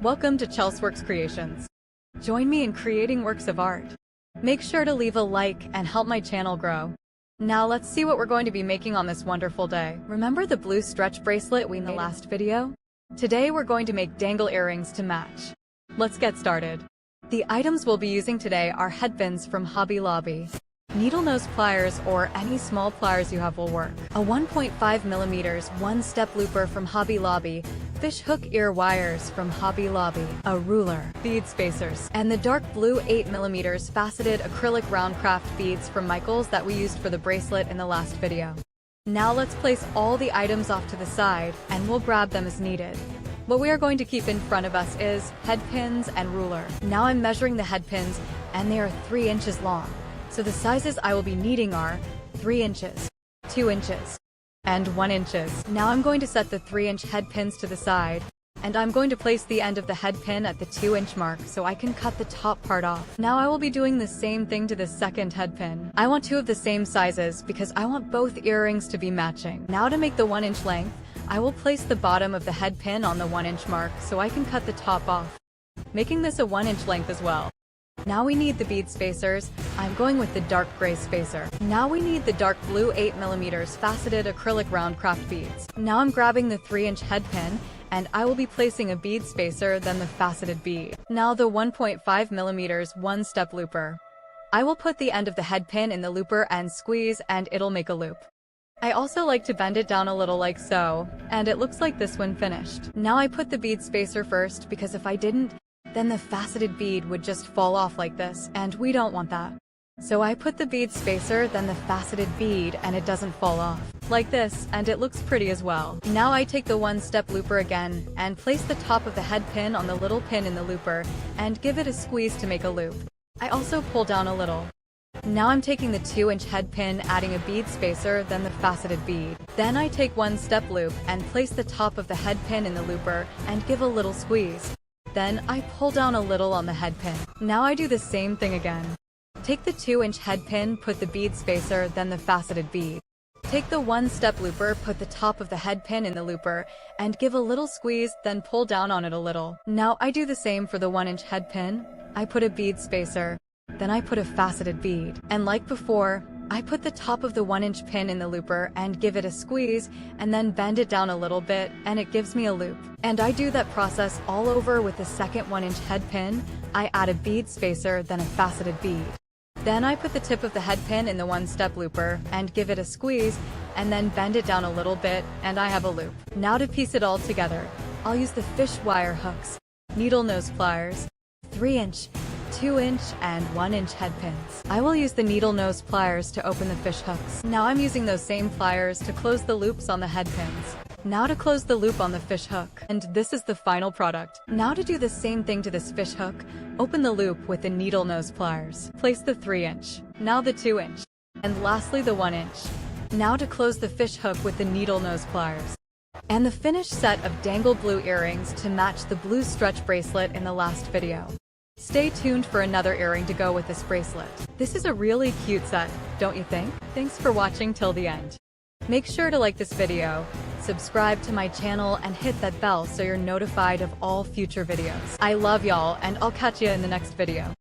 Welcome to Chelseworks Creations. Join me in creating works of art. Make sure to leave a like and help my channel grow. Now let's see what we're going to be making on this wonderful day. Remember the blue stretch bracelet we made in the last video? Today we're going to make dangle earrings to match. Let's get started. The items we'll be using today are headpins from Hobby Lobby. Needle nose pliers or any small pliers you have will work. A 1.5mm one-step looper from Hobby Lobby, fish hook ear wires from Hobby Lobby, a ruler, bead spacers, and the dark blue 8mm faceted acrylic round craft beads from Michaels that we used for the bracelet in the last video. Now let's place all the items off to the side, and we'll grab them as needed. What we are going to keep in front of us is headpins and ruler. Now I'm measuring the headpins, and they are 3 inches long. So the sizes I will be needing are 3 inches, 2 inches, and 1 inches. Now I'm going to set the 3-inch headpins to the side, and I'm going to place the end of the headpin at the 2-inch mark so I can cut the top part off. Now I will be doing the same thing to the second headpin. I want 2 of the same sizes because I want both earrings to be matching. Now to make the 1-inch length, I will place the bottom of the headpin on the 1-inch mark so I can cut the top off, making this a 1-inch length as well. Now we need the bead spacers. I'm going with the dark gray spacer. Now we need the dark blue 8mm faceted acrylic round craft beads. Now I'm grabbing the 3-inch headpin, and I will be placing a bead spacer, then the faceted bead. Now the 1.5mm one-step looper. I will put the end of the headpin in the looper and squeeze, and it'll make a loop. I also like to bend it down a little like so, and it looks like this when finished. Now I put the bead spacer first because if I didn't, then the faceted bead would just fall off like this, and we don't want that. So I put the bead spacer, then the faceted bead, and it doesn't fall off. Like this, and it looks pretty as well. Now I take the one-step looper again, and place the top of the head pin on the little pin in the looper, and give it a squeeze to make a loop. I also pull down a little. Now I'm taking the 2-inch head pin, adding a bead spacer, then the faceted bead. Then I take one-step loop, and place the top of the head pin in the looper, and give a little squeeze. Then I pull down a little on the head pin. Now I do the same thing again. Take the 2-inch head pin, put the bead spacer, then the faceted bead. Take the one-step looper, put the top of the head pin in the looper, and give a little squeeze, then pull down on it a little. Now I do the same for the 1-inch head pin. I put a bead spacer, then I put a faceted bead. And like before, I put the top of the 1-inch pin in the looper and give it a squeeze, and then bend it down a little bit, and it gives me a loop. And I do that process all over with the second 1-inch head pin. I add a bead spacer, then a faceted bead. Then I put the tip of the head pin in the one-step looper and give it a squeeze, and then bend it down a little bit, and I have a loop. Now to piece it all together, I'll use the fish wire hooks, needle nose pliers, 3-inch, 2-inch, and 1-inch headpins. I will use the needle nose pliers to open the fish hooks. Now I'm using those same pliers to close the loops on the headpins. Now to close the loop on the fish hook. And this is the final product. Now to do the same thing to this fish hook, open the loop with the needle nose pliers. Place the 3-inch, now the 2-inch, and lastly the 1-inch. Now to close the fish hook with the needle nose pliers. And the finished set of dangle blue earrings to match the blue stretch bracelet in the last video. Stay tuned for another earring to go with this bracelet. This is a really cute set, don't you think? Thanks for watching till the end. Make sure to like this video, subscribe to my channel, and hit that bell so you're notified of all future videos. I love y'all, and I'll catch you in the next video.